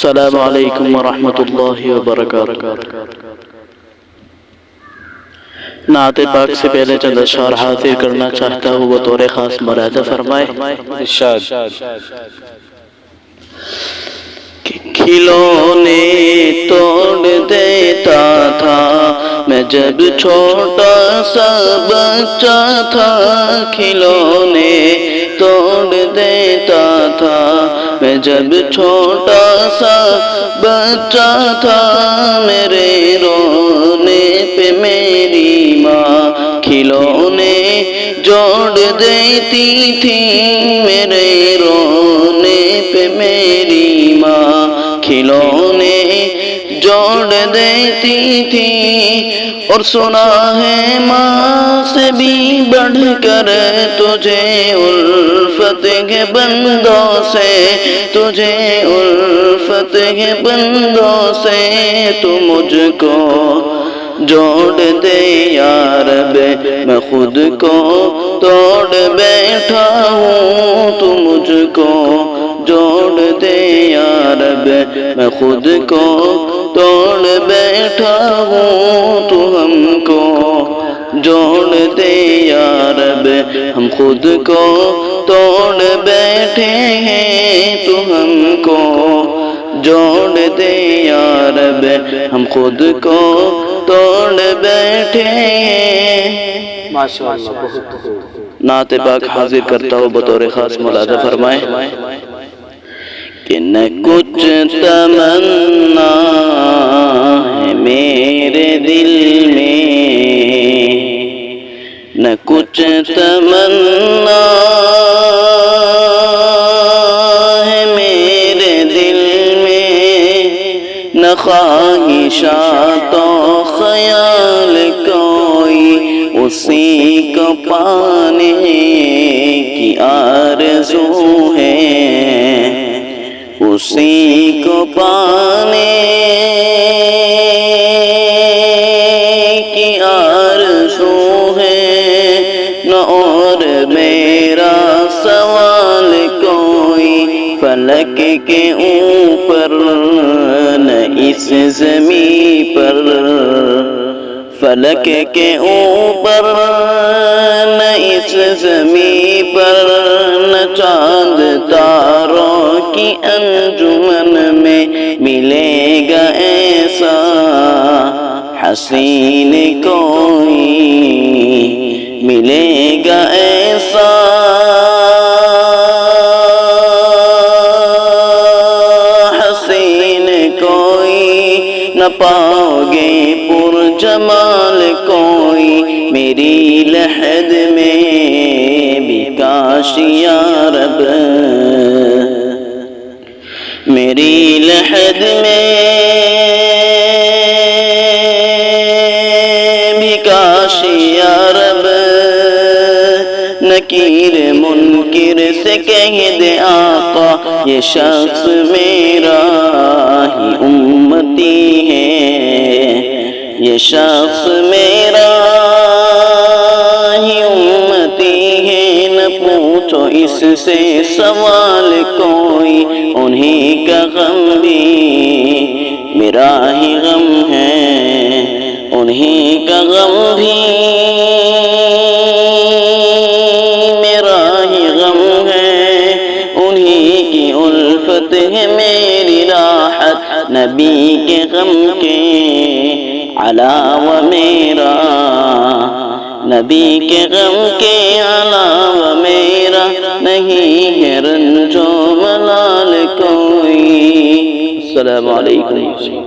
السلام علیکم ورحمۃ اللہ وبرکاتہ۔ نعت پاک سے پہلے چند اشعار حاضر کرنا چاہتا ہوں، بطور خاص ملاحظہ فرمائے۔ ارشاد۔ کھلونے توڑ دیتا تھا میں جب چھوٹا سا بچہ تھا، کھلونے توڑ دیتا تھا میں جب چھوٹا سا بچہ تھا، میرے رونے پہ میری ماں کھلونے جوڑ دیتی تھی، میرے رونے پہ میری ماں کھلونے جوڑ دیتی تھی۔ اور سنا ہے ماں سے بھی بڑھ کر تجھے الفت کے بندوں سے، تجھے الفت کے بندوں سے، تو مجھ کو جوڑ دے یا رب، میں خود کو توڑ بیٹھا ہوں، تو مجھ کو جوڑ دے یا رب، میں خود کو توڑ بیٹھا ہوں، تو ہم کو جوڑ دے یا رب، ہم خود کو توڑ بیٹھے ہیں، تو ہم کو جوڑ دے یا رب، ہم خود کو توڑ بیٹھے ہیں۔ ماشاءاللہ، بہت خوب۔ نعت پاک حاضر کرتا ہوں، بطور خاص ملاحظہ فرمائے کہ نہ کچھ تمنا ہے میرے دل میں، نہ کچھ تمنا ہے میرے دل میں، نہ خواہشات و خیال کوئی، اسی کو پانے کی آرزو ہے، اسی کو پانے کی آرزو ہے، نہ اور میرا سوال کوئی فلک کے اوپر، نہ اس زمین پر، فلک کے اوپر نہ اس زمین پر، نہ چاند تاروں کی انجمن میں ملے گا ایسا حسین کوئی، ملے گا ایسا حسین کوئی، نہ پاؤ گے پر جمال کوئی میری لحد میں بھی، کاش یا رب میری لحد میں بھی، کاش یا رب نکیر منکر سے کہہ دے آقا، یہ شخص میرا ہی امتی ہے، یہ شخص میرا ہی امتی ہے، نہ پوچھو اس سے سوال کوئی، انہی کا غم بھی میرا ہی غم ہے، انہی کا غم بھی میرا ہی غم ہے، انہی کی الفت ہے میری راحت، نبی کے غم کے علاوہ میرا، نبی کے غم کے علاوہ میرا نہیں ہے رنج و ملال کوئی۔ السلام علیکم۔